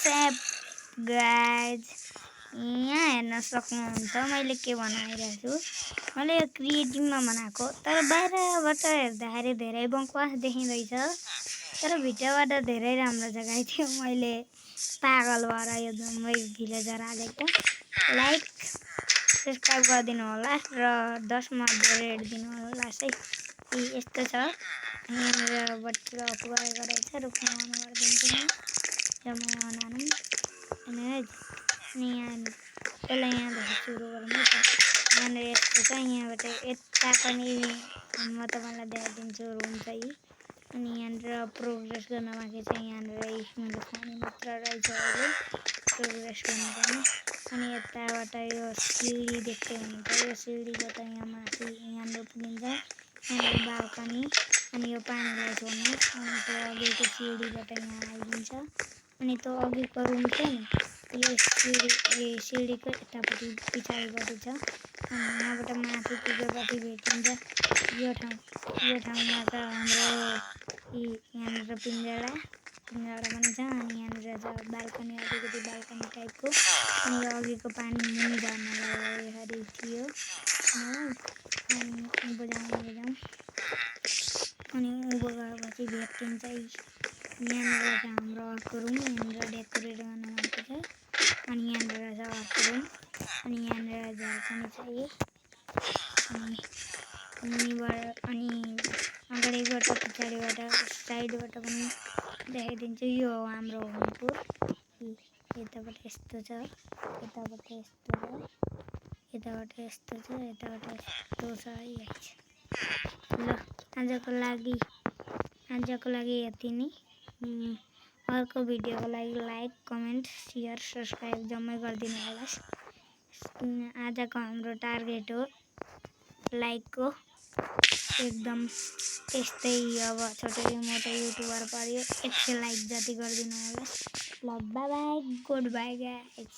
WhatsApp guys यहाँ हेर्न सक्नुहुन्छ मैले के बनाइरहेको छु। मैले यो क्रिएटिभमा बनाएको तर बाहिरबाट हेर्दाखेरि धेरै बकवास देखिँदैछ तर भित्रबाट धेरै राम्रो छ थियो। मैले पागल भएर यो जम्मै भिलेजर हालेको। लाइक सब्सक्राइब गरिदिनु होला र 10 मध्ये रेट दिनु होला है। यस्तो छ यहाँनिर बत्ती अफ गरेको रहेछ। रुखमा अन गरिदिन्छु म जम्मै अन हानौँ अनि यहाँ पहिला यहाँदेखि सुरु गरौँ है त। यहाँनिर यस्तो छ यहाँबाट यता पनि म तपाईँलाई देखाइदिन्छु रुम चाहिँ। अनि यहाँनिर प्रोग्रेस गर्न बाँकी छ। यहाँनिर मेरो फोन मात्र रहेछ अहिले प्रोग्रेस गर्नुपर्ने। अनि यताबाट यो सिडी देख्दै हुनुहुन्छ। यो सिडीबाट यहाँ माथि यहाँनिर पुगिन्छ। यहाँनिर बाल्कनी अनि यो पानीलाई छोड्ने अनि त्यो अघिको सिडीबाट यहाँ आइदिन्छ। अनि त्यो अघिको रुम छ नि यो सिडीको यतापट्टि पछाडिपट्टि छ। अनि यहाँबाट माथि पुगेपछि भेटिन्छ यो ठाउँमा त हाम्रो यहाँनिर पिञ्जरा पनि छ। अनि यहाँनिर छ बाल्कनी अलिकति बाल्कनी टाइपको। अनि यो अघिको पानी मुनि झर्न गएको थियो अनि उँभो जाउँ अनि उँभो गएपछि भेटिन्छ। यहाँनिर छ हाम्रो अर्को रुम। यहाँनिर डेकोरेट गर्न बाँकी छ। अनि यहाँनिर छ अर्को रुम अनि यहाँनिर झर्कनी छ अनि मुनिबाट अनि अगाडिबाट पछाडिबाट साइडबाट पनि देखाइदिन्छु। यो हो हाम्रो होमपुर। यताबाट यस्तो छ यताबाट यस्तो छ यताबाट यस्तो छ यताबाट यस्तो छ ल आजको लागि यति नै। अर्को भिडियोको लागि लाइक कमेन्ट सेयर सब्सक्राइब जम्मै गरिदिनु होला। आजको हाम्रो टार्गेट हो लाइकको एकदम त्यस्तै। अब छोटो मोटो युट्युबर पर्यो 100 लाइक जति गरिदिनु होला। ल by by good by guys.